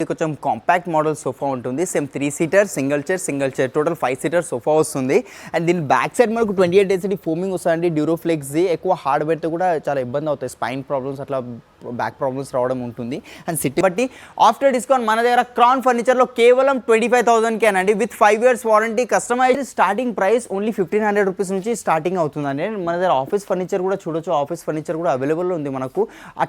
కొంచెం compact model sofa ఉంటుంది. Same 3 seater single chair total 5 seater sofa వస్తుంది. And దీని బ్యాక్ సైడ్ మనకు 28 డెన్సిటీ ఫోమింగ్ వస్తుందండి. డ్యూరోఫ్లెక్స్ది ఎక్కువ హార్డ్ పెడితే కూడా చాలా ఇబ్బంది అవుతాయి, స్పైన్ ప్రాబ్లమ్స్ అట్లా బ్యాక్ ప్రాబ్లమ్స్ రావడం ఉంటుంది. అండ్ సిటీ బట్టి ఆఫ్టర్ డిస్కౌంట్ మన దగ్గర క్రౌన్ ఫర్నిచర్లో కేవలం 25,000కేనండి with 5 years warranty. Customise starting price only 1,500 rupees నుంచి స్టార్టింగ్ అవుతుందండి. మన దగ్గర ఆఫీస్ ఫర్నిచర్ కూడా చూడొచ్చు, ఆఫీస్ ఫర్నిచర్ కూడా అవైలబుల్ ఉంది మనకు. ఆ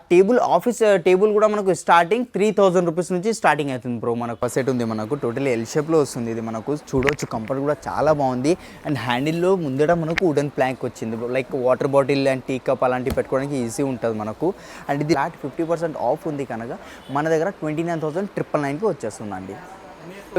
ఆఫీస్ టేబుల్ కూడా మనకు స్టార్టింగ్ 3,000 రూపీస్ నుంచి స్టార్టింగ్ అవుతుంది బ్రో. మనకు సెట్ ఉంది, మనకు టోటల్లీ ఎల్ షేప్లో వస్తుంది. ఇది మనకు చూడవచ్చు, కంఫర్ట్ కూడా చాలా బాగుంది. అండ్ హ్యాండిల్లో ముందట మనకు వుడెన్ ప్లాంక్ వచ్చింది, like water bottle and tea cup అలాంటివి పెట్టుకోవడానికి ఈజీ ఉంటుంది మనకు. అండ్ ఇది 50% ఆఫ్ ఉంది కనుక మన దగ్గర 29,999కి వచ్చేస్తుందండి.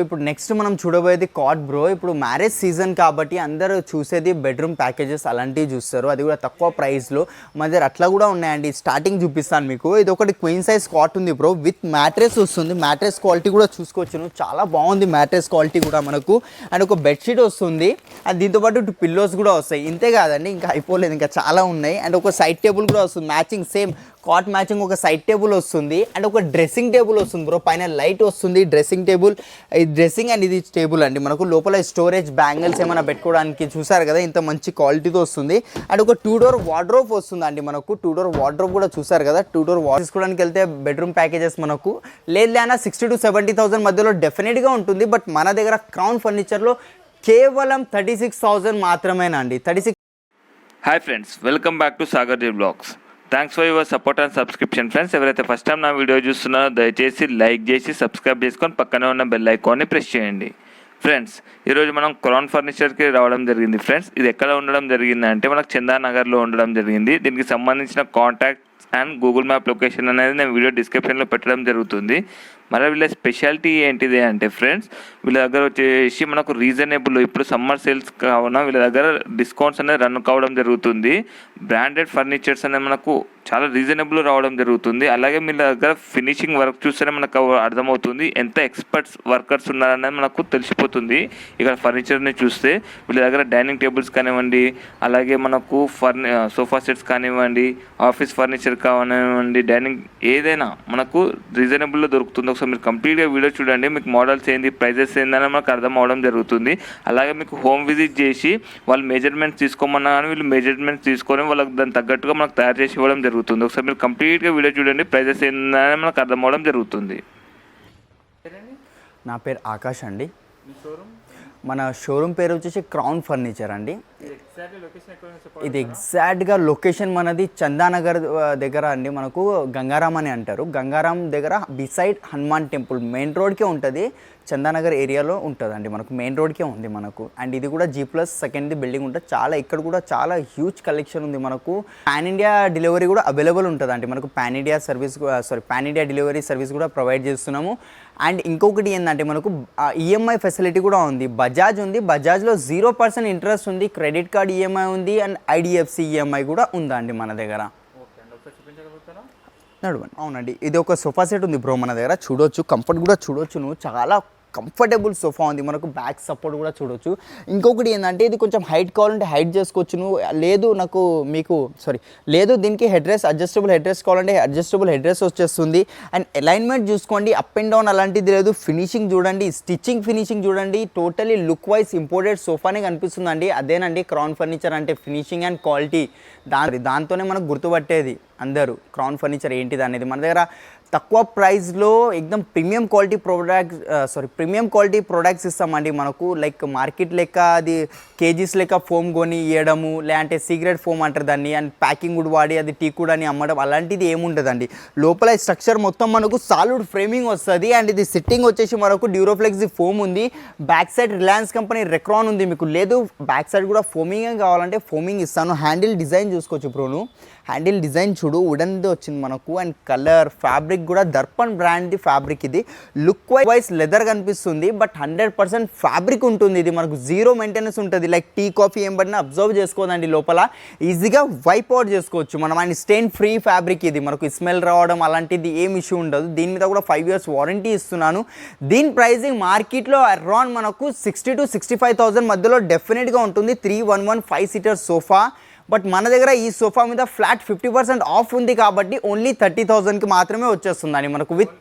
ఇప్పుడు నెక్స్ట్ మనం చూడబోయేది కాట్ బ్రో. ఇప్పుడు మ్యారేజ్ సీజన్ కాబట్టి అందరూ చూసేది బెడ్రూమ్ ప్యాకేజెస్ అలాంటివి చూస్తారు, అది కూడా తక్కువ ప్రైస్లో. మన దగ్గర అట్లా కూడా ఉన్నాయండి. స్టార్టింగ్ చూపిస్తాను మీకు. ఇది ఒకటి క్వీన్ సైజ్ కాట్ ఉంది బ్రో, విత్ మ్యాట్రెస్ వస్తుంది. మ్యాట్రెస్ క్వాలిటీ కూడా చూసుకోవచ్చు, చాలా బాగుంది మ్యాట్రెస్ క్వాలిటీ కూడా మనకు. అండ్ ఒక బెడ్షీట్ వస్తుంది, అండ్ దీంతోపాటు 2 పిల్లోస్ కూడా వస్తాయి. ఇంతే కాదండి, ఇంకా అయిపోలేదు, ఇంకా చాలా ఉన్నాయి. అండ్ ఒక సైడ్ టేబుల్ కూడా వస్తుంది మ్యాచింగ్, సేమ్ కాట్ మ్యాచింగ్ ఒక సైడ్ టేబుల్ వస్తుంది. అండ్ ఒక డ్రెస్సింగ్ టేబుల్ వస్తుంది బ్రో, పైన లైట్ వస్తుంది. డ్రెస్సింగ్ టేబుల్, ఇది డ్రెస్సింగ్ అండ్ ఇది టేబుల్ అండి మనకు. లోపల స్టోరేజ్ బ్యాంగిల్స్ ఏమైనా పెట్టుకోవడానికి చూసారు కదా, ఇంత మంచి క్వాలిటీతో వస్తుంది. అండ్ ఒక 2 door వార్డ్రోబ్ వస్తుంది అండి మనకు. 2 door వార్డ్రోబ్ కూడా చూసారు కదా. 2 door వార్డ్రోబ్ తీసుకోవడానికి వెళ్తే బెడ్రూమ్ ప్యాకేజెస్ మనకు లేదా 60,000 to 70,000 మధ్యలో డెఫినెట్గా ఉంటుంది. బట్ మన దగ్గర క్రౌన్ ఫర్నిచర్లో కేవలం 36,000 మాత్రమేనండి. 36. Hi friends, welcome back to Sagar D blogs. Thanks for your support and subscription friends. ఎవరైతే ఫస్ట్ టైం నా వీడియో చూస్తున్నారో దయచేసి లైక్ చేసి సబ్స్క్రైబ్ చేసుకొని పక్కనే ఉన్న బెల్ ఐకాన్ని ప్రెస్ చేయండి. ఫ్రెండ్స్, ఈరోజు మనం క్రౌన్ ఫర్నిచర్కి రావడం జరిగింది. ఫ్రెండ్స్, ఇది ఎక్కడ ఉండడం జరిగింది అంటే మనకు చందానగర్లో ఉండడం జరిగింది. దీనికి సంబంధించిన contact and Google map location అనేది నేను వీడియో డిస్క్రిప్షన్లో పెట్టడం జరుగుతుంది. మరి వీళ్ళ స్పెషాలిటీ ఏంటిది అంటే ఫ్రెండ్స్, వీళ్ళ దగ్గర వచ్చేసి మనకు రీజనబుల్, ఇప్పుడు సమ్మర్ సేల్స్ కావున వీళ్ళ దగ్గర డిస్కౌంట్స్ అనేది రన్ కావడం జరుగుతుంది. బ్రాండెడ్ ఫర్నిచర్స్ అనేది మనకు చాలా రీజనబుల్ రావడం జరుగుతుంది. అలాగే వీళ్ళ దగ్గర ఫినిషింగ్ వర్క్ చూస్తేనే మనకు అర్థమవుతుంది ఎంత ఎక్స్పర్ట్స్ వర్కర్స్ ఉన్నారనేది మనకు తెలిసిపోతుంది. ఇక్కడ ఫర్నిచర్ని చూస్తే వీళ్ళ దగ్గర డైనింగ్ టేబుల్స్ కానివ్వండి, అలాగే మనకు సోఫా సెట్స్ కానివ్వండి, ఆఫీస్ ఫర్నిచర్ కానివ్వండి, డైనింగ్ ఏదైనా మనకు రీజనబుల్లో దొరుకుతుంది. ఒకసారి మీరు కంప్లీట్గా వీడియో చూడండి, మీకు మోడల్స్ ఏంది, ప్రైజెస్ ఏందని మనకు అర్థం అవడం జరుగుతుంది. అలాగే మీకు హోమ్ విజిట్ చేసి వాళ్ళు మెజర్మెంట్స్ తీసుకోమన్నా కానీ వీళ్ళు మెజర్మెంట్స్ తీసుకొని వాళ్ళకి దానికి తగ్గట్టుగా మనకు తయారు చేసి ఇవ్వడం జరుగుతుంది. ఒకసారి మీరు కంప్లీట్గా వీడియో చూడండి, ప్రైజెస్ ఏందని మనకు అర్థం అవడం జరుగుతుంది. నా పేరు ఆకాష్ అండి. మన షోరూమ్ పేరు వచ్చేసి క్రౌన్ ఫర్నిచర్ అండి. ఇది ఎగ్జాక్ట్గా లొకేషన్ మనది చందానగర్ దగ్గర అండి. మనకు గంగారాం అని అంటారు. గంగారాం దగ్గర బిసైడ్ హనుమాన్ టెంపుల్ మెయిన్ రోడ్కే ఉంటుంది. చందానగర్ ఏరియాలో ఉంటుంది అండి, మనకు మెయిన్ రోడ్కే ఉంది మనకు. అండ్ ఇది కూడా G+2 బిల్డింగ్ ఉంటుంది. చాలా ఇక్కడ కూడా చాలా హ్యూజ్ కలెక్షన్ ఉంది మనకు. పాన్ ఇండియా డెలివరీ కూడా అవైలబుల్ ఉంటుంది అండి మనకు. పాన్ ఇండియా డెలివరీ సర్వీస్ కూడా ప్రొవైడ్ చేస్తున్నాము. అండ్ ఇంకొకటి ఏంటంటే మనకు ఈఎంఐ ఫెసిలిటీ కూడా ఉంది. బజాజ్ ఉంది, బజాజ్లో 0% ఇంట్రెస్ట్ ఉంది. క్రెడిట్ కార్డ్ ఈఎంఐ ఉంది. అండ్ ఐడిఎఫ్సి ఈఎంఐ కూడా ఉందండి మన దగ్గర. నడవండి. అవునండి, ఇది ఒక సోఫా సెట్ ఉంది బ్రో మన దగ్గర. చూడొచ్చు, కంఫర్ట్ కూడా చూడొచ్చు, నువ్వు చాలా కంఫర్టబుల్ సోఫా ఉంది మనకు. బ్యాక్ సపోర్ట్ కూడా చూడొచ్చు. ఇంకొకటి ఏంటంటే ఇది కొంచెం హైట్ కావాలంటే హైట్ చేసుకోవచ్చు నువ్వు. లేదు దీనికి head rest, adjustable head rest కావాలంటే అడ్జస్టబుల్ హెడ్ రెస్ట్ వచ్చేస్తుంది. అండ్ అలైన్మెంట్ చూసుకోండి, అప్ అండ్ డౌన్ అలాంటిది లేదు. ఫినిషింగ్ చూడండి, స్టిచ్చింగ్ ఫినిషింగ్ చూడండి, టోటలీ లుక్ వైజ్ ఇంపోర్టెడ్ సోఫానే కనిపిస్తుందండి. అదేనండి క్రౌన్ ఫర్నిచర్ అంటే, ఫినిషింగ్ అండ్ క్వాలిటీ. దాంతోనే మనకు గుర్తుపట్టేది అందరూ క్రౌన్ ఫర్నిచర్ ఏంటిది అనేది. మన దగ్గర తక్కువ ప్రైస్లో ఎక్దమ్ ప్రీమియం క్వాలిటీ ప్రొడక్ట్స్ ఇస్తామండి మనకు. లైక్ మార్కెట్ లెక్క అది కేజీస్ లెక్క ఫోమ్ కొని ఇవ్వడము, లేదంటే సీక్రెట్ ఫోమ్ అంటారు దాన్ని, అండ్ ప్యాకింగ్ వుడ్ వాడి అది టీ కూడా అని అమ్మడం అలాంటిది ఏముంటుందండి. లోపల స్ట్రక్చర్ మొత్తం మనకు సాలిడ్ ఫ్రేమింగ్ వస్తుంది. అండ్ ఇది సిట్టింగ్ వచ్చేసి మనకు డ్యూరోఫ్లెక్స్ ఫోమ్ ఉంది. Back side Reliance company Recron ఉంది. మీకు లేదు బ్యాక్ సైడ్ కూడా ఫోమింగ్ కావాలంటే ఫోమింగ్ ఇస్తాను. హ్యాండిల్ డిజైన్ చూసుకోవచ్చు బ్రోను. హ్యాండిల్ డిజైన్ చూడు, వుడెన్ది వచ్చింది మనకు. అండ్ కలర్ ఫ్యాబ్రిక్ కూడా దర్పణ్ బ్రాండ్ది ఫ్యాబ్రిక్. ఇది లుక్ వైజ్ లెదర్ కనిపిస్తుంది, బట్ 100% ఫ్యాబ్రిక్ ఉంటుంది. ఇది మనకు 0 మెయింటెనెన్స్ ఉంటుంది. లైక్ టీ కాఫీ ఏం పడినా అబ్జర్వ్ చేసుకోదండి, లోపల ఈజీగా వైప్ అవుట్ చేసుకోవచ్చు మనం. అండ్ స్టెయిన్ ఫ్రీ ఫ్యాబ్రిక్ ఇది మనకు. స్మెల్ రావడం అలాంటిది ఏం ఇష్యూ ఉండదు. దీని మీద కూడా 5 years వారంటీ ఇస్తున్నాను. దీని ప్రైజింగ్ మార్కెట్లో అరౌండ్ మనకు 60,000 to 65,000 మధ్యలో డెఫినెట్గా ఉంటుంది. 311 5 seater సోఫా. బట్ మన దగ్గర ఈ సోఫా మీద ఫ్లాట్ 50% ఆఫ్ ఉంది కాబట్టి ఓన్లీ 30,000కి మాత్రమే వచ్చేస్తుందని మనకు. విత్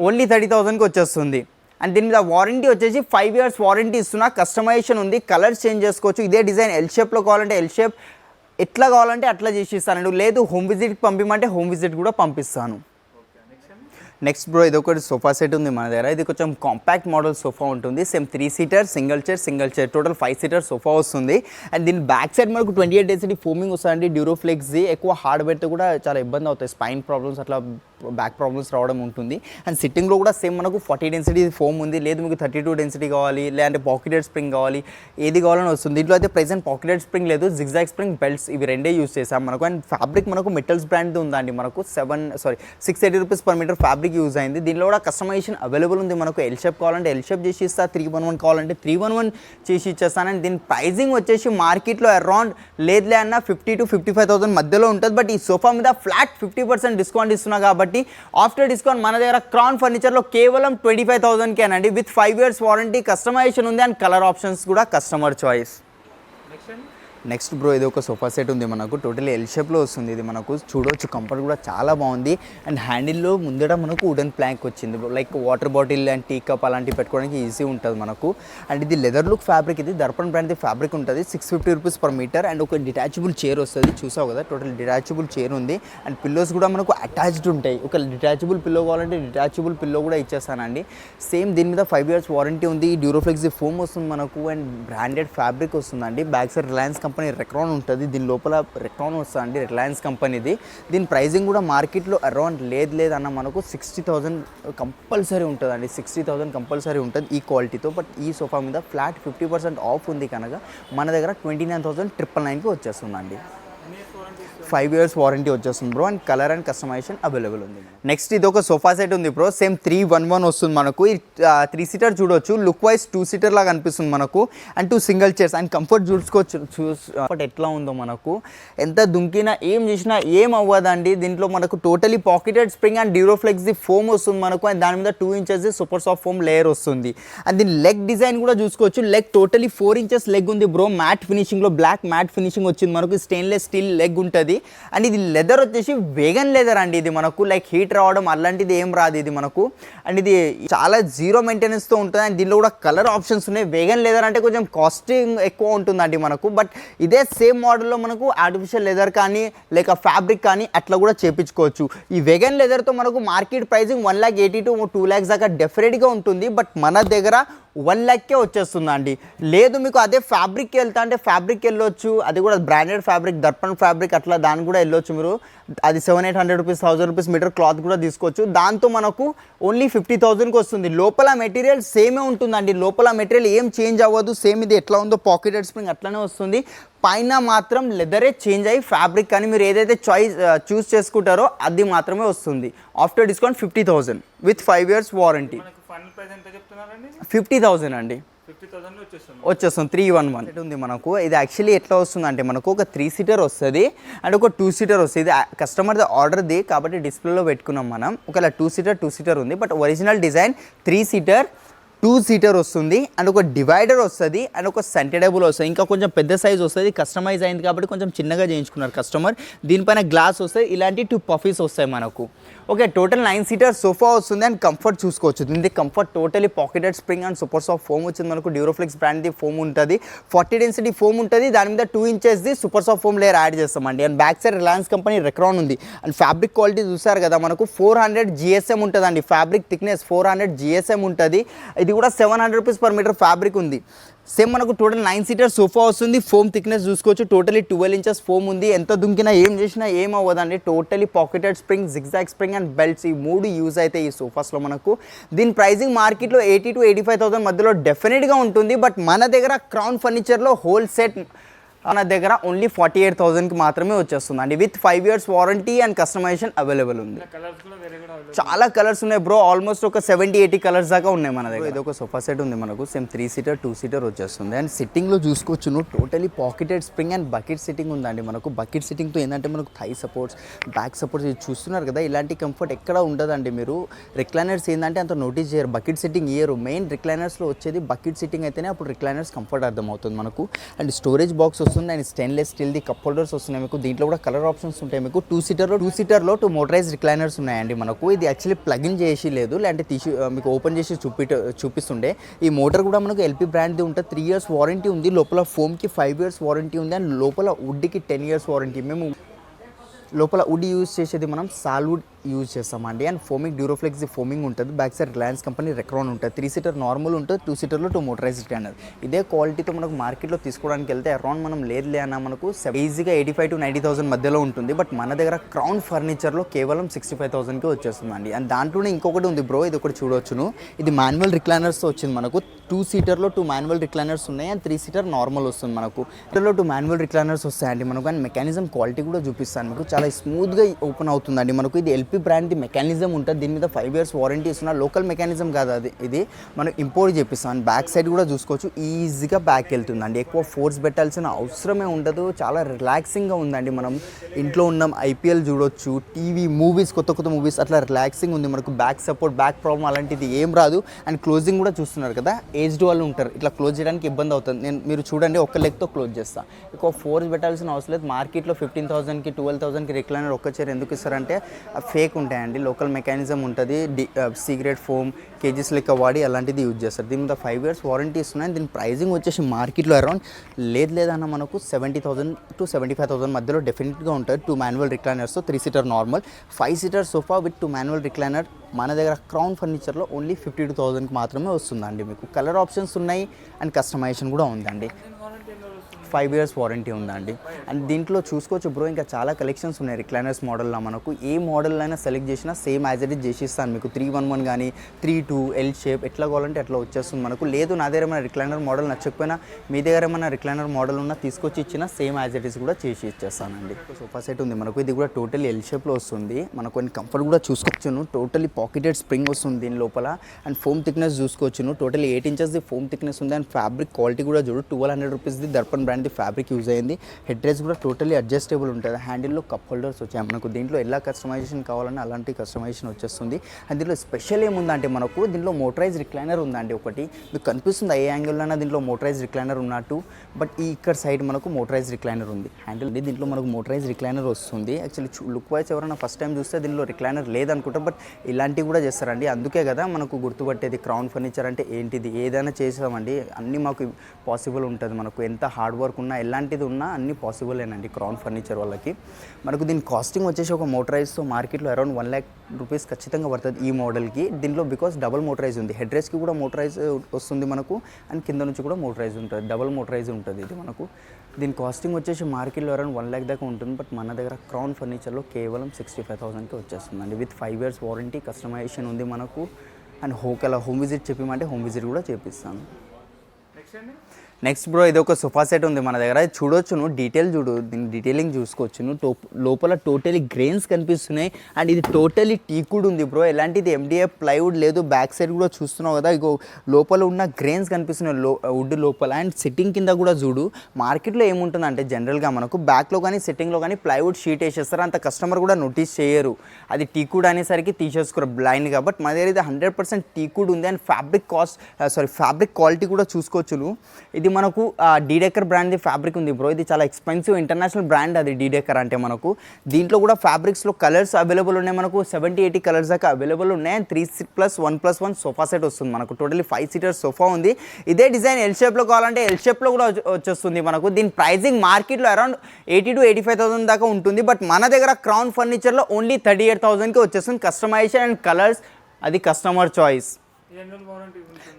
ఓన్లీ 30,000కి వచ్చేస్తుంది. అండ్ దీని మీద వారంటీ వచ్చేసి 5 years వారంటీ ఇస్తున్నా. కస్టమైజేషన్ ఉంది, కలర్స్ చేంజ్ చేసుకోవచ్చు. ఇదే డిజైన్ ఎల్ షేప్లో కావాలంటే ఎల్ షేప్, ఎట్లా కావాలంటే అట్లా చేసి ఇస్తానండి. లేదు హోమ్ విజిట్కి పంపిమంటే హోమ్ విజిట్ కూడా పంపిస్తాను. నెక్స్ట్ బ్రో ఇది ఒకటి సోఫా సెట్ ఉంది మన దగ్గర. ఇది కొంచెం కాంపాక్ట్ మోడల్ సోఫా ఉంటుంది. Same 3 seater single chair total 5 seater sofa వస్తుంది. అండ్ దీని బ్యాక్ సైడ్ మనకు 28 డెన్సిటీ ఫోమింగ్ వస్తుందండి. డ్యూరోఫ్లెక్స్ ఎక్కువ హార్డ్వేర్తో కూడా చాలా ఇబ్బంది అవుతాయి. స్పైన్ ప్రాబ్లమ్స్ అట్లా బ్యాక్ ప్రాబ్లమ్స్ రావడం ఉంటుంది. అండ్ సిట్టింగ్లో కూడా సేమ్ మనకు 40 డెన్సిటీ ఫోమ్ ఉంది. లేదు మీకు 32 డెన్సిటీ కావాలి, లేదంటే పాకెటెడ్ స్ప్రింగ్ కావాలి, ఏది కావాలని వస్తుంది. దీంట్లో అయితే ప్రెసెంట్ పాకెటెడ్ స్ప్రింగ్ లేదు, జిగ్జాగ్ స్ప్రింగ్ బెల్ట్స్ ఇవి రెండే యూస్ చేసాం మనకు. అండ్ ఫ్యాబ్రిక్ మనకు మెటల్స్ బ్రాండ్ ఉందండి. మనకు 680 rupees per metre fabric use అయింది. దీనిలో కూడా కస్టమైజేషన్ అవైలబుల్ ఉంది. మనకు ఎల్ షేప్ కావాలంటే ఎల్ షేప్ చేసి ఇస్తా, 311 కావాలంటే 311 చేసి ఇచ్చేస్తాను. అండ్ దీని ప్రైజింగ్ వచ్చేసి మార్కెట్లో అరౌండ్ లేదులే అన్న 50 to 55,000 మధ్యలో ఉంటుంది. బట్ ఈ సోఫా మీద ఫ్లాట్ 50% డిస్కౌంట్ ఇస్తున్నా కాబట్టి ఆఫ్టర్ డిస్కౌంట్ మన దగ్గర క్రౌన్ ఫర్నిచర్లో కేవలం 25,000కేనండి. విత్ 5 years వారంటీ, కస్టమైజేషన్ ఉంది అండ్ కలర్ ఆప్షన్స్ కూడా కస్టమర్ చాయిస్. నెక్స్ట్ బ్రో ఇది ఒక సోఫా సెట్ ఉంది మనకు. టోటల్ ఎల్ షేప్లో వస్తుంది. ఇది మనకు చూడవచ్చు, కంఫర్ట్ కూడా చాలా బాగుంది. అండ్ హ్యాండిల్లో ముందర మనకు వుడెన్ ప్లాంక్ వచ్చింది. Like water bottle and tea cup అలాంటివి పెట్టుకోవడానికి ఈజీ ఉంటుంది మనకు. అండ్ ఇది లెదర్ లుక్ ఫ్యాబ్రిక్, ఇది దర్పణ్ బ్రాండ్ది ఫ్యాబ్రిక్ ఉంటుంది. 650 రూపీస్ పర్ మీటర్. అండ్ ఒక డిటాచబుల్ చైర్ వస్తుంది, చూసావు కదా, టోటల్ డిటాచబుల్ చైర్ ఉంది. అండ్ పిల్లోస్ కూడా మనకు అటాచ్డ్ ఉంటాయి. ఒక డిటాచబుల్ పిల్లో కావాలంటే డిటాచబుల్ పిల్లో కూడా ఇచ్చేస్తానండి. సేమ్ దీని మీద 5 years వారంటీ ఉంది. డ్యూరోఫ్లెక్స్ ఫోమ్ వస్తుంది మనకు. అండ్ బ్రాండెడ్ ఫ్యాబ్రిక్ వస్తుందండి. Back side Reliance company Recron ఉంటుంది. దీని లోపల రెక్రాన్ వస్తుందండి, రిలయన్స్ కంపెనీది. దీని ప్రైజింగ్ కూడా మార్కెట్లో అరౌండ్ లేదన్న మనకు 60,000 కంపల్సరీ ఉంటుందండి. 60,000 కంపల్సరీ ఉంటుంది ఈ క్వాలిటీతో. బట్ ఈ సోఫా మీద ఫ్లాట్ 50% ఆఫ్ ఉంది కనుక మన దగ్గర 29,999కి వచ్చేస్తుందండి. 5 years వారంటీ వచ్చేస్తుంది bro. And colour and customization available ఉంది. నెక్స్ట్ ఇది ఒక సోఫా సెట్ ఉంది బ్రో. సేమ్ 311 వస్తుంది మనకు. 3 seater చూడొచ్చు. లుక్ వైజ్ 2 seater లాగా అనిపిస్తుంది మనకు. And 2 single chairs. And comfort చూసుకోవచ్చు, కంఫర్ట్ ఎట్లా ఉందో మనకు. ఎంత దుంకినా ఏం చేసినా ఏం అవ్వదండి. దీంట్లో మనకు totally pocketed spring and Duroflex the foam వస్తుంది మనకు. అండ్ దాని మీద 2 inches super soft foam layer వస్తుంది. అండ్ దీని లెగ్ డిజైన్ కూడా చూసుకోవచ్చు. లెగ్ టోటలీ 4 inches లెగ్ ఉంది బ్రో. మ్యాట్ ఫినిషింగ్లో బ్లాక్ మ్యాట్ ఫినిషింగ్ వచ్చింది మనకు. స్టెయిన్లెస్ స్టీల్ లెగ్ ఉంటుంది. అండ్ ఇది లెదర్ వచ్చేసి వేగన్ లెదర్ అండి. ఇది మనకు లైక్ హీట్ రావడం అలాంటిది ఏం రాదు ఇది మనకు. అండ్ ఇది చాలా జీరో మెయింటెనెన్స్తో ఉంటుంది. అండ్ దీనిలో కూడా కలర్ ఆప్షన్స్ ఉన్నాయి. వేగన్ లెదర్ అంటే కొంచెం కాస్టింగ్ ఎక్కువ ఉంటుందండి మనకు. బట్ ఇదే సేమ్ మోడల్లో మనకు ఆర్టిఫిషియల్ లెదర్ కానీ లేక ఫ్యాబ్రిక్ కానీ అట్లా కూడా చేపించుకోవచ్చు. ఈ వేగన్ లెదర్తో మనకు మార్కెట్ ప్రైసింగ్ 1,80,000 to 2,00,000 దాకా డెఫినెట్గా ఉంటుంది. బట్ మన దగ్గర 1,00,000కే వచ్చేస్తుందండి. లేదు మీకు అదే ఫ్యాబ్రిక్కి వెళ్తా అంటే ఫ్యాబ్రిక్కి వెళ్ళొచ్చు. అది కూడా బ్రాండెడ్ ఫ్యాబ్రిక్, దర్పణ్ ఫ్యాబ్రిక్, అట్లా దాన్ని కూడా వెళ్ళొచ్చు మీరు. అది 700-800 రూపీస్ 1,000 రూపీస్ మీటర్ క్లాత్ కూడా తీసుకోవచ్చు. దాంతో మనకు ఓన్లీ 50,000కి వస్తుంది. లోపల మెటీరియల్ సేమే ఉంటుందండి. లోపల మెటీరియల్ ఏం చేంజ్ అవ్వదు. సేమ్ ఇది ఎట్లా ఉందో పాకెటెడ్ స్ప్రింగ్ అట్లనే వస్తుంది. పైన మాత్రం లెదరే చేంజ్ అయ్యి ఫ్యాబ్రిక్ కానీ మీరు ఏదైతే చూస్ చేసుకుంటారో అది మాత్రమే వస్తుంది. After discount 50,000 with 5 years warranty. 50,000 అండి వచ్చేస్తుంది. 311 ఉంది మనకు. ఇది యాక్చువల్లీ ఎట్లా వస్తుంది అంటే మనకు ఒక 3 seater వస్తుంది అండ్ ఒక 2 seater వస్తుంది. ఇది కస్టమర్ది ఆర్డర్ది కాబట్టి డిస్ప్లేలో పెట్టుకున్నాం మనం. ఒకవేళ 2 seater ఉంది. But original design 3 seater 2 seater వస్తుంది. అండ్ ఒక డివైడర్ వస్తుంది అండ్ ఒక సెంటెడబుల్ వస్తుంది. ఇంకా కొంచెం పెద్ద సైజ్ వస్తుంది. కస్టమైజ్ అయింది కాబట్టి కొంచెం చిన్నగా చేయించుకున్నారు కస్టమర్. దీనిపైన గ్లాస్ వస్తాయి. ఇలాంటి 2 puffies వస్తాయి మనకు. ఓకే, టోటల్ 9 seater సోఫా వస్తుంది. అండ్ కంఫర్ట్ చూసుకోవచ్చు. దీనికి comfort totally pocketed spring and super soft foam వచ్చింది మనకు. డ్యూరోఫ్లెక్స్ బ్రాండ్ది ఫోమ్ ఉంటుంది. 40 density ఫోమ్ ఉంటుంది. దాని మీద 2 inches super soft foam layer add చేస్తామండి. And back side Reliance company Recron ఉంది. అండ్ ఫ్యాబ్రిక్ క్వాలిటీ చూసారు కదా మనకు. 400 GSM ఉంటుందండి. ఫ్యాబ్రిక్ థిక్నెస్ 400 GSM ఉంటుంది. ఇది కూడా 700 రూపీస్ పర్ మీటర్ ఫ్యాబ్రిక్ ఉంది. సేమ్ మనకు టోటల్ 9 seater సోఫా వస్తుంది. ఫోమ్ థిక్నెస్ చూసుకోవచ్చు. టోటలీ 12 inches ఫోమ్ ఉంది. ఎంత దుంకినా ఏం చేసినా ఏం అవ్వదండి. Totally pocketed spring, zigzag spring and belts ఈ 3 యూజ్ అయితే ఈ సోఫాస్లో మనకు. దీని ప్రైజింగ్ మార్కెట్లో 80,000 to 85,000 మధ్యలో డెఫినెట్గా ఉంటుంది. బట్ మన దగ్గర క్రౌన్ ఫర్నిచర్లో హోల్ సెట్ మన దగ్గర ఓన్లీ 48,000కి మాత్రమే వచ్చేస్తుంది అండి. With 5 years warranty and customization available ఉంది. చాలా కలర్స్ ఉన్నాయి బ్రో. ఆల్మోస్ట్ ఒక 70-80 కలర్స్ దాకా ఉన్నాయి మన దగ్గర. ఇది ఒక సోఫా సెట్ ఉంది మనకు. సేమ్ 3 seater 2 seater వచ్చేస్తుంది. అండ్ సిట్టింగ్లో చూసుకోవచ్చు నువ్వు totally pocketed spring and bucket sitting ఉందండి మనకు. బకెట్ సిట్టింగ్తో ఏంటంటే మనకు థై సపోర్ట్స్, బ్యాక్ సపోర్ట్స్ ఇది చూస్తున్నారు కదా. ఇలాంటి కంఫర్ట్ ఎక్కడ ఉండదండి. మీరు రిక్లైనర్స్ ఏంటంటే అంత నోటీస్ చేయరు, బకెట్ సిట్టింగ్ ఇయ్యరు. మెయిన్ రిక్లైనర్స్లో వచ్చేది బకెట్ సిట్టింగ్ అయితేనే అప్పుడు రిక్లైనర్స్ కంఫర్ట్ అర్థమవుతుంది మనకు. అండ్ స్టోరేజ్ బాక్స్ వస్తుంది వస్తుంది అండ్ స్టెయిన్లెస్ స్టీల్ది కప్ హోల్డర్స్ వస్తున్నాయి మీకు. దీంట్లో కూడా కలర్ ఆప్షన్స్ ఉంటాయి మీకు. టూ సీటర్లో టూ మోటరైజ్ రిక్లైనర్స్ ఉన్నాయండి మనకు. ఇది యాక్చువల్లీ ప్లగిన్ చేసి లేదు, లేదంటే తీసి మీకు ఓపెన్ చేసి చూపిస్తుండే. ఈ మోటార్ కూడా మనకు ఎల్పి బ్రాండ్ది ఉంటుంది. 3 years వారంటీ ఉంది. లోపల ఫోమ్కి 5 years వారంటీ ఉంది అండ్ లోపల వుడ్కి 10 years వారంటీ. మేము లోపల వుడ్ యూజ్ చేసేది మనం సాల్వుడ్ యూజ్ చేస్తామండి. అండ్ ఫోమింగ్ డ్యూరోఫ్లెక్స్ ఫోమింగ్ ఉంటుంది. Back side Reliance company Recron ఉంటుంది. 3 seater నార్మల్ ఉంటుంది, 2 seaterలో 2 మోటరైజ్ రిక్లైనర్. ఇదే క్వాలిటీతో మనకు మార్కెట్లో తీసుకోవడానికి వెళ్తే అరౌండ్ మనం లేదులే అన్న మనకు ఈజీగా 85,000 to 90,000 మధ్యలో ఉంటుంది. బట్ మన దగ్గర క్రౌన్ ఫర్నిచర్లో కేవలం 65,000కి వచ్చేస్తుందండి. అండ్ దాంట్లోనే ఇంకొకటి ఉంది బ్రో, ఇది ఒకటి చూడొచ్చును. ఇది మాన్యువల్ రిక్లైనర్స్తో వచ్చింది మనకు. 2 seaterలో 2 మాన్యువల్ రిక్లైనర్స్ ఉన్నాయి అండ్ 3 seater నార్మల్ వస్తుంది మనకు. ఇందులో 2 మాన్యువల్ రిక్లైనర్స్ వస్తాయండి మనకు. అండ్ మెకానిజం క్వాలిటీ కూడా చూపిస్తాను మీకు. చాలా స్మూత్గా ఓపెన్ అవుతుందండి మనకు. ఇది ఎల్పి బ్రాండ్ది మెకానిజం ఉంటుంది. దీని మీద 5 years వారంటీ ఇస్తున్న లోకల్ మెకానిజం కాదు అది, ఇది మనం ఇంపోర్ట్ చేపిస్తాం. బ్యాక్ సైడ్ కూడా చూసుకోవచ్చు, ఈజీగా బ్యాక్ వెళ్తుందండి. ఎక్కువ ఫోర్స్ పెట్టాల్సిన అవసరమే ఉండదు. చాలా రిలాక్సింగ్గా ఉందండి. మనం ఇంట్లో ఉన్నాం, IPL చూడొచ్చు, టీవీ మూవీస్, కొత్త మూవీస్, అట్లా రిలాక్సింగ్ ఉంది మనకు. బ్యాక్ సపోర్ట్, బ్యాక్ ప్రాబ్లం అలాంటిది ఏం రాదు. అండ్ క్లోజింగ్ కూడా చూస్తున్నారు కదా, ఏజ్డ్ వాళ్ళు ఉంటారు, ఇట్లా క్లోజ్ చేయడానికి ఇబ్బంది అవుతుంది. మీరు చూడండి, ఒక్క లెగ్తో క్లోజ్ చేస్తా. ఎక్కువ ఫోర్స్ పెట్టాల్సిన అవసరం లేదు. మార్కెట్లో 15,000కి 12,000కి రిక్లైనర్ ఒక్క చైర్ ఎందుకు ఇస్తారంటే ఫేక్ ఉంటాయండి. లోకల్ మెకానిజం ఉంటుంది. సీక్రెట్ ఫోమ్ కేజీస్ లెక్క వాడి అలాంటిది యూజ్ చేస్తారు. దీని మీద 5 years వారంటీ ఇస్తున్నాయి. దీని ప్రైజింగ్ వచ్చేసి మార్కెట్లో అరౌండ్ లేదన్న మనకు 70,000 to 75,000 మధ్యలో డెఫినెట్గా ఉంటుంది. 2 manual recliners, 3 seater normal, 5 seater sofa with 2 manual recliner మన దగ్గర క్రౌన్ ఫర్నిచర్లో ఓన్లీ 52,000కి మాత్రమే వస్తుందండి మీకు. కలర్ ఆప్షన్స్ ఉన్నాయి అండ్ కస్టమైజేషన్ కూడా ఉందండి. 5 years వారంటీ ఉందండి. అండ్ దీంట్లో చూసుకోవచ్చు బ్రో, ఇంకా చాలా కలెక్షన్స్ ఉన్నాయి రిక్లైనర్స్ మోడల్లో మనకు. ఏ మోడల్ అయినా సెలెక్ట్ చేసినా సేమ్ యాజ్ ఇట్ ఈజ్ చేసిస్తాను మీకు. 311 కానీ 32 L షేప్ ఎట్లా కావాలంటే అట్లా వచ్చేస్తుంది మనకు. లేదు నా దగ్గర ఏమైనా రిక్లైనర్ మోడల్ నచ్చకపోయినా మీ దగ్గర ఏమైనా రిక్లైనర్ మోడల్ ఉన్నా తీసుకొచ్చి ఇచ్చినా సేమ్ యాజ్ ఇట్ ఈజ్ కూడా చేసి ఇచ్చేస్తానండి. సోఫా సెట్ ఉంది మనకు. ఇది కూడా టోటలీ L షేప్లో వస్తుంది మనకు. కొన్ని కంఫర్ట్ కూడా చూసుకోవచ్చును. టోటలీ పాకెటెడ్ స్ప్రింగ్ వస్తుంది దీని లోపల. అండ్ ఫోమ్ థిక్నెస్ చూసుకోవచ్చును. టోటలీ 8 inches ఫోమ్ థిక్నెస్ ఉంది. అండ్ ఫ్యాబ్రిక్ క్వాలిటీ కూడా చూడు, 1200 రూపీస్ది దర్పన్ బ్రాండ్ ఫ్యాబ్రిక్ యూజ్ అయింది. హెడ్ డ్రెస్ కూడా టోటలీ అడ్జస్టబుల్ ఉంటుంది. హ్యాండిల్లో కప్ హోల్డర్స్ వచ్చాయి మనకు. దీంట్లో ఎలా కస్టమైజేషన్ కావాలన్నా అలాంటి కస్టమైజేషన్ వచ్చేస్తుంది. అండ్ దీంట్లో స్పెషల్ ఏముందంటే మనకు దీంట్లో మోటరైజ్ రిక్లైనర్ ఉందండి ఒకటి. మీకు కనిపిస్తుంది ఏ యాంగిల్లోనా దీంట్లో మోటరైజ్ రిక్లైనర్ ఉన్నట్టు. బట్ ఈ ఇక్కడ సైడ్ మనకు మోటరైజ్ రిక్లైనర్ ఉంది. హ్యాండిల్ దీంట్లో మనకు మోటరైజ్ రిక్లైనర్ వస్తుంది. యాక్చువల్లీ లుక్ వైజ్ ఎవరైనా ఫస్ట్ టైం చూస్తే దీంట్లో రిక్లైనర్ లేదనుకుంటారు, బట్ ఇలాంటివి కూడా చేస్తారండి. అందుకే కదా మనకు గుర్తుపట్టేది క్రౌన్ ఫర్నిచర్ అంటే ఏంటిది. ఏదైనా చేసామండి, అన్నీ మాకు పాసిబుల్ ఉంటుంది. మనకు ఎంత హార్డ్ వర్క్ ఉన్నా ఎలాంటిది ఉన్నా అన్నీ పాసిబులేనండి క్రౌన్ ఫర్నిచర్ వాళ్ళకి. మనకు దీని కాస్టింగ్ వచ్చేసి ఒక మోటరైజ్తో మార్కెట్లో అరౌండ్ 1 lakh rupees ఖచ్చితంగా పడుతుంది ఈ మోడల్కి. దీంట్లో బికాస్ డబల్ మోటరైజ్ ఉంది. హెడ్ రైజ్కి కూడా మోటరైజ్ వస్తుంది మనకు. అండ్ కింద నుంచి కూడా మోటరైజ్ ఉంటుంది, డబల్ మోటరైజ్ ఉంటుంది ఇది మనకు. దీని కాస్టింగ్ వచ్చేసి మార్కెట్లో అరౌండ్ 1 lakh దాకా ఉంటుంది. బట్ మన దగ్గర క్రౌన్ ఫర్నిచర్లో కేవలం 65,000కి వచ్చేస్తుందండి. విత్ 5 years వారంటీ, కస్టమైజేషన్ ఉంది మనకు. అండ్ హోమ్ విజిట్ చెప్పమంటే హోమ్ విజిట్ కూడా చేపిస్తాను. నెక్స్ట్ బ్రో, ఇది ఒక సోఫా సెట్ ఉంది మన దగ్గర. చూడొచ్చు, నువ్వు డీటెయిల్ చూడు, దీని డీటెయిలింగ్ చూసుకోవచ్చు. నువ్వు లోపల టోటలీ గ్రెయిన్స్ కనిపిస్తున్నాయి. అండ్ ఇది టోటలీ టీకుడ్ ఉంది బ్రో. ఎలాంటిది MDF ప్లైవుడ్ లేదు. బ్యాక్ సైడ్ కూడా చూస్తున్నావు కదా, ఇగో లోపల ఉన్న గ్రెయిన్స్ కనిపిస్తున్నాయి వుడ్ లోపల. అండ్ సిట్టింగ్ కింద కూడా చూడు. మార్కెట్లో ఏముంటుందంటే జనరల్గా మనకు బ్యాక్లో కానీ సెట్టింగ్లో కానీ ప్లైవుడ్ షీట్ వేసేస్తారు. అంత కస్టమర్ కూడా నోటీస్ చేయరు. అది టీకుడ్ అనేసరికి తీసేసుకోరు బ్లైండ్గా. బట్ మన దగ్గర ఇది 100% టీకుడ్ ఉంది. అండ్ ఫ్యాబ్రిక్ క్వాలిటీ కూడా చూసుకోవచ్చు నువ్వు. ఇది మనకు డీడెకర్ బ్రాండ్ది ఫ్యాబ్రిక్ ఉంది బ్రో. ఇది చాలా ఎక్స్పెన్సివ్ ఇంటర్నేషనల్ బ్రాండ్ అది డీడెకర్ అంటే మనకు. దీంట్లో కూడా ఫ్యాబ్రిక్స్లో కలర్స్ అవైలబుల్ ఉన్నాయి మనకు. 70-80 కలర్స్ దాకా అవైలబుల్ ఉన్నాయి. అండ్ 3+1+1 సోఫా సెట్ వస్తుంది మనకు. టోటలీ 5 seater సోఫా ఉంది. ఇదే డిజైన్ ఎల్ షేప్లో కావాలంటే ఎల్ షేప్లో కూడా వచ్చేస్తుంది మనకు. దీని ప్రైజింగ్ మార్కెట్లో అరౌండ్ 80,000 to 85,000 దాకా ఉంటుంది. బట్ మన దగ్గర క్రౌన్ ఫర్నిచర్లో ఓన్లీ 38,000కి వచ్చేస్తుంది. కస్టమైజేషన్ అండ్ కలర్స్ అది కస్టమర్ చాయిస్.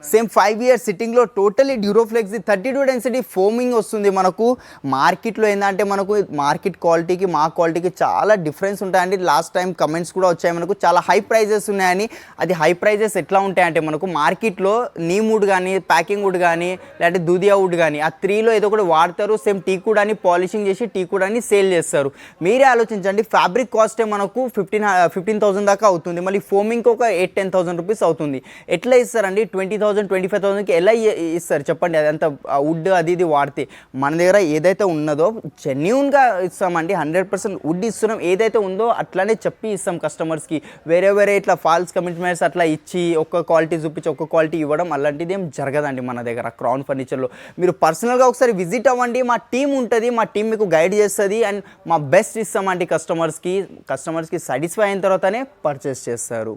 సేమ్ 5 years సిట్టింగ్లో టోటలీ డ్యూరోఫ్లెక్స్ 32 density ఫోమింగ్ వస్తుంది మనకు. మార్కెట్లో ఏంటంటే మనకు మార్కెట్ క్వాలిటీకి మా క్వాలిటీకి చాలా డిఫరెన్స్ ఉంటాయండి. లాస్ట్ టైం కమెంట్స్ కూడా వచ్చాయి మనకు, చాలా హై ప్రైజెస్ ఉన్నాయని. అది హై ప్రైజెస్ ఎట్లా ఉంటాయంటే మనకు మార్కెట్లో నీమ్ వుడ్ కానీ, ప్యాకింగ్ వుడ్ కానీ, లేదంటే దూదియా వుడ్ కానీ, ఆ 3లో ఏదో ఒకటి వాడతారు. సేమ్ టీకుడ్ అని పాలిషింగ్ చేసి టీకుడ్ అని సేల్ చేస్తారు. మీరే ఆలోచించండి, ఫ్యాబ్రిక్ కాస్టే మనకు 15,000 దాకా అవుతుంది. మళ్ళీ ఫోమింగ్కి ఒక 8-10,000 రూపీస్ అవుతుంది. ఎట్లా ఎట్లా ఇస్తారండి 20,000 25,000కి ఎలా ఇస్తారు చెప్పండి? అదంతా వుడ్ అది ఇది వాడితే. మన దగ్గర ఏదైతే ఉన్నదో జెన్యూన్గా ఇస్తామండి, 100% వుడ్ ఇస్తున్నాం. ఏదైతే ఉందో అట్లానే చెప్పి ఇస్తాం కస్టమర్స్కి. వేరే ఇట్లా ఫాల్స్ కమిట్మెంట్స్ అట్లా ఇచ్చి ఒక్క క్వాలిటీ చూపించి ఒక్క క్వాలిటీ ఇవ్వడం అలాంటిది ఏం జరగదండి మన దగ్గర క్రౌన్ ఫర్నిచర్లో. మీరు పర్సనల్గా ఒకసారి విజిట్ అవ్వండి, మా టీం ఉంటుంది, మా టీం మీకు గైడ్ చేస్తుంది అండ్ మా బెస్ట్ ఇస్తామండి కస్టమర్స్కి సాటిస్ఫై అయిన తర్వాతనే పర్చేస్ చేస్తారు.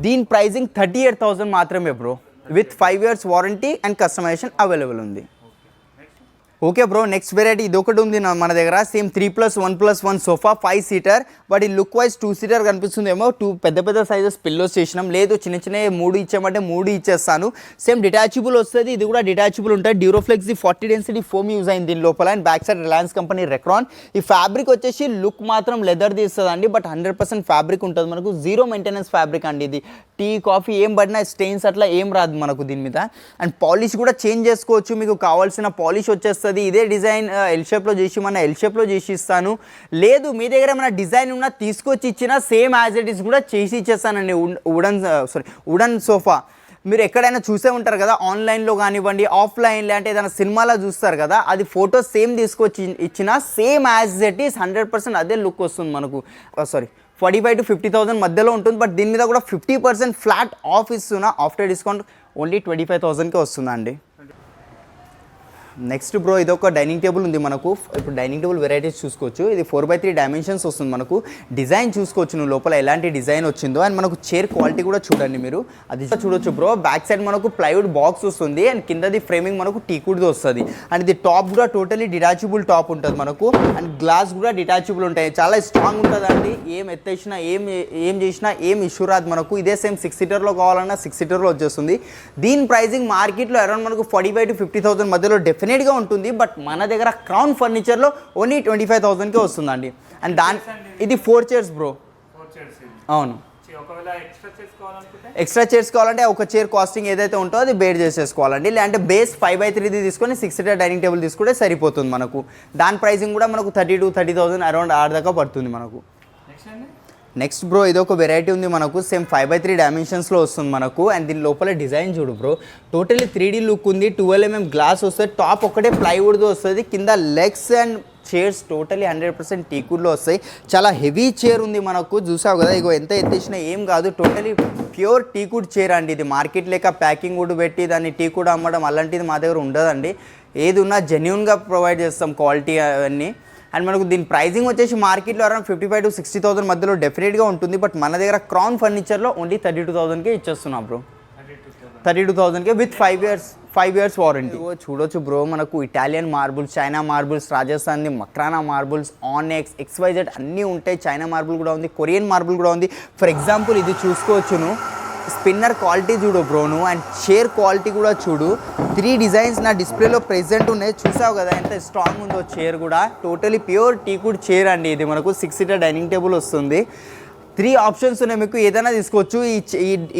దీని ప్రైజింగ్ 38,000 మాత్రమే bro, with 5 years warranty and customization available ఉంది. ఓకే బ్రో, నెక్స్ట్ వెరైటీ ఇది ఒకటి ఉంది మన దగ్గర. సేమ్ 3+1+1 సోఫా 5 seater. బట్ ఈ లుక్ వైజ్ 2 seater కనిపిస్తుంది ఏమో. 2 పెద్ద సైజెస్ పిల్లోస్ చేసినాం. లేదు చిన్న 3 ఇచ్చామంటే 3 ఇచ్చేస్తాను. సేమ్ డిటాచబుల్ వస్తుంది, ఇది కూడా డిటాచబుల్ ఉంటుంది. డ్యూరోఫ్లెక్స్ 40 density ఫోమ్ యూజ్ అయింది దీని లోపల. And back side Reliance company Recron. ఈ ఫ్యాబ్రిక్ వచ్చేసి లుక్ మాత్రం లెదర్ తీస్తుందండి, బట్ 100% ఫ్యాబ్రిక్ ఉంటుంది మనకు. 0 మెయింటెనెన్స్ ఫ్యాబ్రిక్ అండి ఇది. టీ కాఫీ ఏం పడినా స్టెయిన్స్ అట్లా ఏం రాదు మనకు దీని మీద. అండ్ పాలిష్ కూడా చేంజ్ చేసుకోవచ్చు, మీకు కావాల్సిన పాలిష్ వచ్చేస్తుంది. ఇదే డిజైన్ ఎల్ షేప్లో చేసి మన ఎల్ షేప్లో చేసి ఇస్తాను. లేదు మీ దగ్గర ఏమైనా డిజైన్ ఉన్నా తీసుకొచ్చి ఇచ్చినా సేమ్ యాజ్ ఇట్ ఈస్ కూడా చేసి ఇచ్చేస్తానండి. వుడన్ సోఫా మీరు ఎక్కడైనా చూసే ఉంటారు కదా, ఆన్లైన్లో కానివ్వండి ఆఫ్లైన్లో, అంటే ఏదైనా సినిమాలో చూస్తారు కదా, అది ఫోటో సేమ్ తీసుకొచ్చి ఇచ్చినా సేమ్ యాజ్ ఇట్ ఈస్ 100% అదే లుక్ వస్తుంది మనకు. 45,000 to 50,000 మధ్యలో ఉంటుంది. బట్ దీని మీద కూడా 50% ఫ్లాట్ ఆఫ్ ఇస్తున్నా. ఆఫ్టర్ డిస్కౌంట్ ఓన్లీ 25,000కే వస్తుందండి. నెక్స్ట్ బ్రో ఇది ఒక డైనింగ్ టేబుల్ ఉంది మనకు. ఇప్పుడు డైనింగ్ టేబుల్ వెరైటీస్ చూసుకోవచ్చు. ఇది 4x3 డైమెన్షన్స్ వస్తుంది మనకు. డిజైన్ చూసుకోవచ్చు నువ్వు లోపల ఎలాంటి డిజైన్ వచ్చిందో. అండ్ మనకు చైర్ క్వాలిటీ కూడా చూడండి మీరు, అది చూడొచ్చు బ్రో. బ్యాక్ సైడ్ మనకు ప్లైవుడ్ బాక్స్ వస్తుంది అండ్ కిందది ఫ్రేమింగ్ మనకు టీకుడ్ది వస్తుంది. అండ్ ఇది టాప్ కూడా టోటలీ డిటాచబుల్ టాప్ ఉంటుంది మనకు. అండ్ గ్లాస్ కూడా డిటాచబుల్ ఉంటాయి, చాలా స్ట్రాంగ్ ఉంటుందండి. ఏం ఎత్తేసినా ఏం చేసినా ఏం ఇష్యూ రాదు మనకు. ఇదే సేమ్ 6 seaterలో కావాలన్నా 6 seaterలో వచ్చేస్తుంది. దీని ప్రైజింగ్ మార్కెట్లో అరౌండ్ మనకు 45,000 to 50,000 మధ్యలో డెఫినెట్గా ఉంటుంది. బట్ మన దగ్గర క్రౌన్ ఫర్నిచర్లో ఓన్లీ 25,000కే వస్తుందండి. అండ్ ఇది 4 chairs బ్రో. అవును, ఎక్స్ట్రా చైర్స్ కావాలంటే ఒక చైర్ కాస్టింగ్ ఏదైతే ఉంటుందో అది బేర్ చేసేసుకోవాలండి. లేదంటే బేస్ 5x3 తీసుకొని 6 seater డైనింగ్ టేబుల్ తీసుకుంటే సరిపోతుంది మనకు. దాని ప్రైసింగ్ కూడా మనకు 30,000 అరౌండ్ 6 దాకా పడుతుంది మనకు. నెక్స్ట్ బ్రో ఇది ఒక వెరైటీ ఉంది మనకు. సేమ్ 5x3 డైమెన్షన్స్లో వస్తుంది మనకు. అండ్ దీని లోపల డిజైన్ చూడు బ్రో, టోటలీ 3D లుక్ ఉంది. 12 mm గ్లాస్ వస్తుంది. టాప్ ఒకటే ప్లైవుడ్తో వస్తుంది. కింద లెగ్స్ అండ్ చైర్స్ టోటలీ 100% టీకుడ్లో వస్తాయి. చాలా హెవీ చైర్ ఉంది మనకు, చూసావు కదా. ఇగో ఎంత ఎత్తేసినా ఏం కాదు, టోటలీ ప్యూర్ టీకుడ్ చైర్ అండి ఇది. మార్కెట్ లేక ప్యాకింగ్ వుడ్ పెట్టి దాన్ని టీకుడ్ అమ్మడం అలాంటిది మా దగ్గర ఉండదండి. ఏది ఉన్నా జెన్యూన్గా ప్రొవైడ్ చేస్తాం క్వాలిటీ అవన్నీ. అండ్ మనకు దీని ప్రైజింగ్ వచ్చేసి మార్కెట్లో అరౌండ్ 55,000 to 60,000 మధ్యలో డెఫినెట్గా ఉంటుంది. బట్ మన దగ్గర క్రౌన్ ఫర్నిచర్లో ఓన్లీ 32,000కే ఇచ్చేస్తున్నాం బ్రో. 32,000కే విత్ 5 years వారంటీ. చూడొచ్చు బ్రో, మనకు ఇటాలియన్ మార్బుల్స్, చైనా మార్బుల్స్, రాజస్థాన్ది మక్రానా మార్బుల్స్, ఆనెక్స్, XYZ అన్నీ ఉంటాయి. చైనా మార్బుల్ కూడా ఉంది, కొరియన్ మార్బుల్ కూడా ఉంది. ఫర్ ఎగ్జాంపుల్ ఇది చూసుకోవచ్చును. స్పిన్నర్ క్వాలిటీ చూడు బ్రోను. అండ్ చైర్ క్వాలిటీ కూడా చూడు. 3 డిజైన్స్ నా డిస్ప్లేలో ప్రెజెంట్ ఉన్నాయి, చూసావు కదా ఎంత స్ట్రాంగ్ ఉందో చైర్ కూడా. టోటలీ ప్యూర్ టీకుడ్ చైర్ అండి ఇది మనకు. 6 seater డైనింగ్ టేబుల్ వస్తుంది. 3 ఆప్షన్స్ ఉన్నాయి మీకు, ఏదైనా తీసుకోవచ్చు.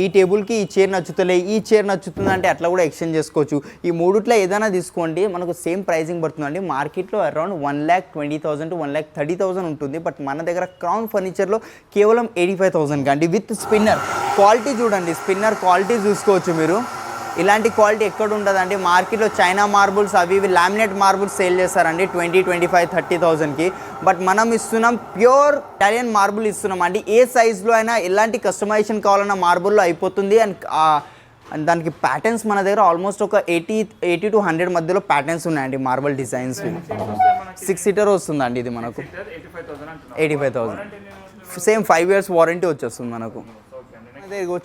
ఈ టేబుల్కి ఈ చైర్ నచ్చుతలే, ఈ చైర్ నచ్చుతుంది అంటే అట్లా కూడా ఎక్స్చేంజ్ చేసుకోవచ్చు. ఈ మూడిట్లో ఏదైనా తీసుకోండి, మనకు సేమ్ ప్రైజింగ్ పడుతుందండి. మార్కెట్లో అరౌండ్ 1,20,000 to 1,30,000 ఉంటుంది. బట్ మన దగ్గర క్రౌన్ ఫర్నిచర్లో కేవలం 85,000 అండి విత్ స్పిన్నర్. క్వాలిటీ చూడండి, స్పిన్నర్ క్వాలిటీ చూసుకోవచ్చు మీరు. ఇలాంటి క్వాలిటీ ఎక్కడ ఉండదండి మార్కెట్లో. చైనా మార్బుల్స్ అవి ఇవి లామినేట్ మార్బుల్స్ సేల్ చేస్తారండి 20, 25, 30,000కి. బట్ మనం ఇస్తున్నాం ప్యూర్ ఇటాలియన్ మార్బుల్ ఇస్తున్నాం అండి. ఏ సైజులో అయినా ఎలాంటి కస్టమైజేషన్ కావాలన్నా మార్బుల్లో అయిపోతుంది. అండ్ దానికి ప్యాటర్న్స్ మన దగ్గర ఆల్మోస్ట్ ఒక 80 to 100 మధ్యలో ప్యాటర్న్స్ ఉన్నాయండి మార్బుల్ డిజైన్స్. 6 seater వస్తుందండి ఇది మనకు. 85,000 సేమ్ 5 years వారంటీ వచ్చేస్తుంది మనకు.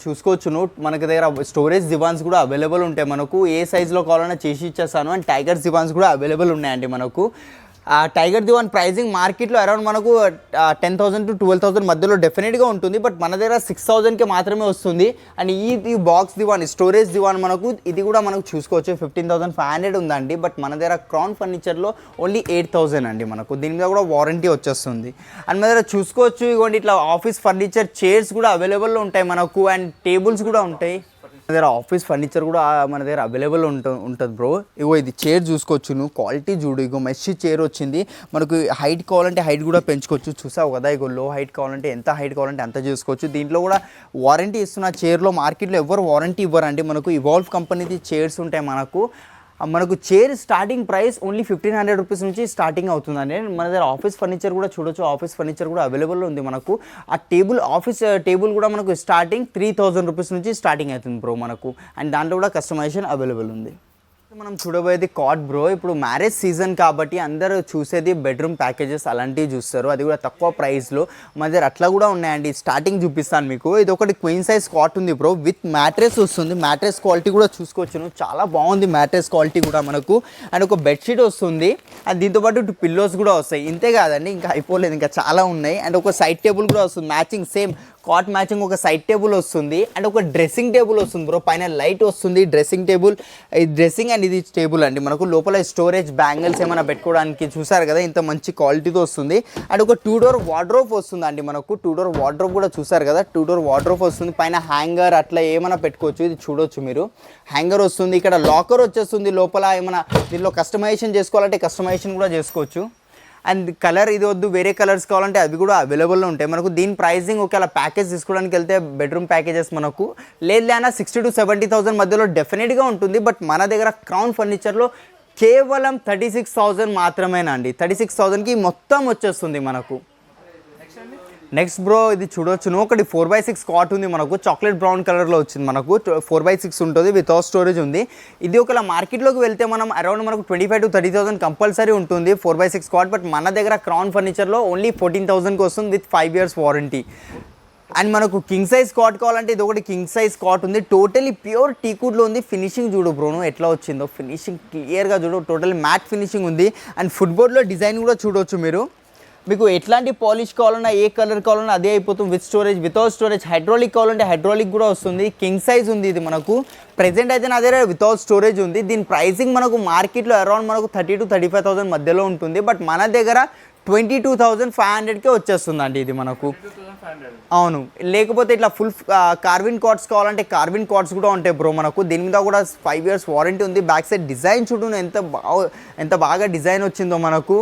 చూసుకోవచ్చు మనకి దగ్గర స్టోరేజ్ దివాన్స్ కూడా అవైలబుల్ ఉంటాయి మనకు. ఏ సైజులో కావాలన్నా చేసి ఇచ్చేస్తాను. అండ్ టైగర్ దివాన్స్ కూడా అవైలబుల్ ఉన్నాయండి మనకు. టైగర్ దివాన్ ప్రైజింగ్ మార్కెట్లో అరౌండ్ మనకు 10,000 to 12,000 మధ్యలో డెఫినెట్గా ఉంటుంది. బట్ మన దగ్గర 6,000కి మాత్రమే వస్తుంది. అండ్ ఈ బాక్స్ దివాన్, స్టోరేజ్ దివాన్ మనకు ఇది కూడా మనకు చూసుకోవచ్చు 15,500 ఉందండి. బట్ మన దగ్గర క్రౌన్ ఫర్నిచర్లో ఓన్లీ 8,000 అండి మనకు. దీని మీద కూడా వారంటీ వచ్చేస్తుంది. అండ్ మన దగ్గర చూసుకోవచ్చు ఇవ్వండి ఇట్లా ఆఫీస్ ఫర్నిచర్ చైర్స్ కూడా అవైలబుల్లో ఉంటాయి మనకు. అండ్ టేబుల్స్ కూడా ఉంటాయి. మన దగ్గర ఆఫీస్ ఫర్నిచర్ కూడా మన దగ్గర అవైలబుల్ ఉంటుంది బ్రో. ఇగో ఇది చైర్ చూసుకోవచ్చు నువ్వు, క్వాలిటీ చూడు. ఇగో మెష్ చైర్ వచ్చింది మనకు. హైట్ కావాలంటే హైట్ కూడా పెంచుకోవచ్చు, చూసావు కదా. ఇగో లో హైట్ కావాలంటే ఎంత హైట్ కావాలంటే అంత చేసుకోవచ్చు. దీంట్లో కూడా వారంటీ ఇస్తున్న చైర్లో మార్కెట్లో ఎవరు వారంటీ ఇవ్వరండి. మనకు ఇవాల్వ్ కంపెనీది చైర్స్ ఉంటాయి మనకు chair starting price only 1500 rupees నుంచి స్టార్టింగ్ అవుతుందండి. మన దగ్గర ఆఫీస్ ఫర్నిచర్ కూడా చూడొచ్చు, ఆఫీస్ ఫర్నిచర్ కూడా అవైలబుల్ ఉంది మనకు. ఆ ఆఫీస్ టేబుల్ కూడా మనకు స్టార్టింగ్ 3000 రూపీస్ నుంచి స్టార్టింగ్ అవుతుంది బ్రో మనకు. అండ్ దాంట్లో కూడా కస్టమైజేషన్ అవైలబుల్ ఉంది. మనం చూడబోయేది కాట్ బ్రో. ఇప్పుడు మ్యారేజ్ సీజన్ కాబట్టి అందరూ చూసేది బెడ్రూమ్ ప్యాకేజెస్ అలాంటివి చూస్తారు, అది కూడా తక్కువ ప్రైస్లో. మన దగ్గర అట్లా కూడా ఉన్నాయండి. స్టార్టింగ్ చూపిస్తాను మీకు. ఇది ఒకటి క్వీన్ సైజ్ కాట్ ఉంది బ్రో, విత్ మ్యాట్రెస్ వస్తుంది. మ్యాట్రెస్ క్వాలిటీ కూడా చూసుకోవచ్చు, చాలా బాగుంది మ్యాట్రెస్ క్వాలిటీ కూడా మనకు. అండ్ ఒక బెడ్షీట్ వస్తుంది, అండ్ దీంతోపాటు 2 పిల్లోస్ కూడా వస్తాయి. ఇంతే కాదండి, ఇంకా అయిపోలేదు, ఇంకా చాలా ఉన్నాయి. అండ్ ఒక సైడ్ టేబుల్ కూడా వస్తుంది మ్యాచింగ్, సేమ్ కాట్ మ్యాచింగ్ ఒక సైడ్ టేబుల్ వస్తుంది. అండ్ ఒక డ్రెస్సింగ్ టేబుల్ వస్తుంది బ్రో, పైన లైట్ వస్తుంది. డ్రెస్సింగ్ టేబుల్, డ్రెస్సింగ్ అండ్ ఇది టేబుల్ అండి మనకు. లోపల స్టోరేజ్ బ్యాంగిల్స్ ఏమైనా పెట్టుకోవడానికి చూసారు కదా, ఇంత మంచి క్వాలిటీతో వస్తుంది. అండ్ ఒక 2 డోర్ వార్డ్రోబ్ వస్తుంది అండి మనకు. 2 డోర్ వార్డ్రోబ్ కూడా చూసారు కదా, 2 డోర్ వార్డ్రోబ్ వస్తుంది. పైన హ్యాంగర్ అట్లా ఏమైనా పెట్టుకోవచ్చు, ఇది చూడొచ్చు మీరు. హ్యాంగర్ వస్తుంది, ఇక్కడ లాకర్ వచ్చేస్తుంది. లోపల ఏమైనా దీనిలో కస్టమైజేషన్ చేసుకోవాలంటే కస్టమైజేషన్ కూడా చేసుకోవచ్చు. అండ్ కలర్ ఇది వద్దు, వేరే కలర్స్ కావాలంటే అవి కూడా అవైలబుల్లో ఉంటాయి మనకు. దీని ప్రైజింగ్ ఒకవేళ ప్యాకేజ్ తీసుకోవడానికి వెళ్తే బెడ్రూమ్ ప్యాకేజెస్ మనకు లేదన్నా 60,000 to 70,000 మధ్యలో డెఫినెట్గా ఉంటుంది. బట్ మన దగ్గర క్రౌన్ ఫర్నిచర్లో కేవలం 36,000 మాత్రమేనండి. 36,000కి మొత్తం వచ్చేస్తుంది మనకు. నెక్స్ట్ బ్రో ఇది చూడొచ్చు నువ్వు, ఒకటి 4x6 కాట్ ఉంది మనకు. చాక్లెట్ బ్రౌన్ కలర్లో వచ్చింది మనకు. 4x6 ఉంటుంది, వితౌట్ స్టోరేజ్ ఉంది. ఇది ఒకవేళ మార్కెట్లోకి వెళ్తే మనం అరౌండ్ మనకు 25,000 to 30,000 కంపల్సరీ ఉంటుంది 4x6 కాట్. బట్ మన దగ్గర క్రౌన్ ఫర్నిచర్లో ఓన్లీ 14,000కి వస్తుంది విత్ 5 years వారంటీ. అండ్ మనకు కింగ్ సైజ్ కాట్ కావాలంటే ఇది ఒకటి కింగ్ సైజ్ కాట్ ఉంది. టోటలీ ప్యూర్ టీకుడ్లో ఉంది. ఫినిషింగ్ చూడు బ్రోను ఎట్లా వచ్చిందో, ఫినిషింగ్ క్లియర్గా చూడు, టోటల్ మ్యాట్ ఫినిషింగ్ ఉంది. అండ్ ఫుట్బోర్డ్లో డిజైన్ కూడా చూడవచ్చు మీరు. మీకు ఎట్లాంటి పాలిష్ కావాలన్నా, ఏ కలర్ కావాలన్నా అదే అయిపోతుంది. With storage, without storage. Hydraulic కావాలంటే హైడ్రాలిక్ కూడా వస్తుంది. కింగ్ సైజ్ ఉంది ఇది మనకు. ప్రెజెంట్ అయితే నా దగ్గర వితౌట్ స్టోరేజ్ ఉంది. దీని ప్రైసింగ్ మనకు మార్కెట్లో అరౌండ్ మనకు 30,000 to 35,000 మధ్యలో ఉంటుంది. బట్ మన దగ్గర 22,500కే వచ్చేస్తుందండి ఇది మనకు. అవును, లేకపోతే ఇట్లా ఫుల్ కార్విన్ కార్డ్స్ కావాలంటే కార్విన్ కార్డ్స్ కూడా ఉంటాయి బ్రో మనకు. దీని మీద కూడా 5 years వారంటీ ఉంది. బ్యాక్ సైడ్ డిజైన్ చూడు ఎంత బాగా డిజైన్ వచ్చిందో మనకు.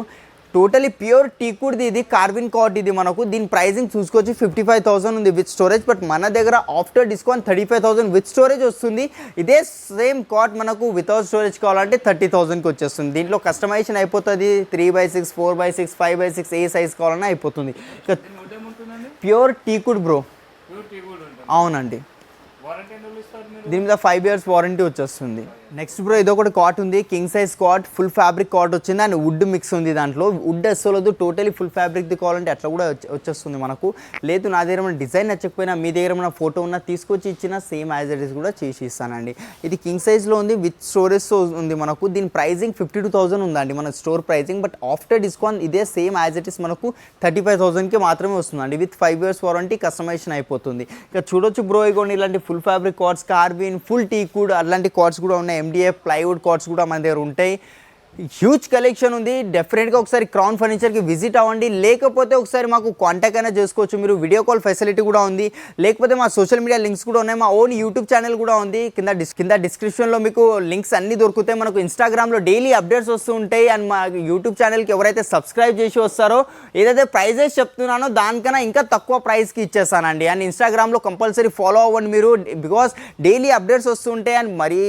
టోటలీ ప్యూర్ టీకుడ్ది ఇది, కార్విన్ కాట్ ఇది మనకు. దీని ప్రైజింగ్ చూసుకోవచ్చు 55,000 ఉంది విత్ స్టోరేజ్. బట్ మన దగ్గర ఆఫ్టర్ డిస్కౌంట్ 35,000 విత్ స్టోరేజ్ వస్తుంది. ఇదే సేమ్ కాట్ మనకు వితౌట్ స్టోరేజ్ కావాలంటే 30,000కి వచ్చేస్తుంది. దీంట్లో కస్టమైజేషన్ అయిపోతుంది. 3x6, 4x6, 5x6 ఏ సైజ్ కావాలన్నా అయిపోతుంది. ఇక ప్యూర్ టీకుడ్ బ్రో. అవునండి, దీని మీద 5 years వారంటీ వచ్చేస్తుంది. నెక్స్ట్ బ్రో ఇదొకటి కాట్ ఉంది, king size cot, full fabric cot వచ్చింది. అండ్ వుడ్ మిక్స్ ఉంది దాంట్లో. వుడ్ అస్సలు టోటలీ ఫుల్ ఫ్యాబ్రిక్ది కావాలంటే అట్లా కూడా వచ్చేస్తుంది మనకు. లేదు నా దగ్గర మన డిజైన్ నచ్చకపోయినా, మీ దగ్గర మన ఫోటో ఉన్నా తీసుకొచ్చి ఇచ్చిన సేమ్ యాజ్ ఇట్ ఈస్ కూడా చేసి ఇస్తానండి. ఇది కింగ్ సైజ్లో ఉంది, విత్ స్టోరేజ్ ఉంది మనకు. దీని ప్రైజింగ్ 52,000 ఉందండి మన store pricing. But after discount ఇదే సేమ్ యాజ్ ఇట్ ఈస్ మనకు 35,000కి మాత్రమే వస్తుందండి. విత్ 5 years వారంటీ, కస్టమైజేషన్ అయిపోతుంది. ఇక చూడొచ్చు బ్రో, ఇగోండి ఇలాంటి ఫుల్ ఫ్యాబ్రిక్ కార్డ్స్, కార్విన్, ఫుల్ టీకుడ్ అలాంటి కార్డ్స్ కూడా ఉన్నాయి. MDF ప్లైవుడ్ కార్డ్స్ కూడా మన దగ్గర ఉంటాయి. హ్యూజ్ కలెక్షన్ ఉంది. డెఫినెట్గా ఒకసారి క్రౌన్ ఫర్నిచర్కి విజిట్ అవ్వండి. లేకపోతే ఒకసారి మాకు కాంటాక్ట్ అయినా చేసుకోవచ్చు మీరు. వీడియో కాల్ ఫెసిలిటీ కూడా ఉంది. లేకపోతే మా సోషల్ మీడియా లింక్స్ కూడా ఉన్నాయి. మా ఓన్ యూట్యూబ్ ఛానల్ కూడా ఉంది. కింద డిస్క్రిప్షన్లో మీకు లింక్స్ అన్నీ దొరుకుతాయి. మనకు ఇన్స్టాగ్రామ్లో డైలీ అప్డేట్స్ వస్తూ ఉంటాయి. అండ్ మా యూట్యూబ్ ఛానల్కి ఎవరైతే సబ్స్క్రైబ్ చేసి వస్తారో, ఏదైతే ప్రైజెస్ చెప్తున్నానో దానికన్నా ఇంకా తక్కువ ప్రైస్కి ఇచ్చేస్తానండి. అండ్ ఇన్స్టాగ్రామ్లో కంపల్సరీ ఫాలో అవ్వండి మీరు, బికాస్ డైలీ అప్డేట్స్ వస్తూ ఉంటాయి. అండ్ మరీ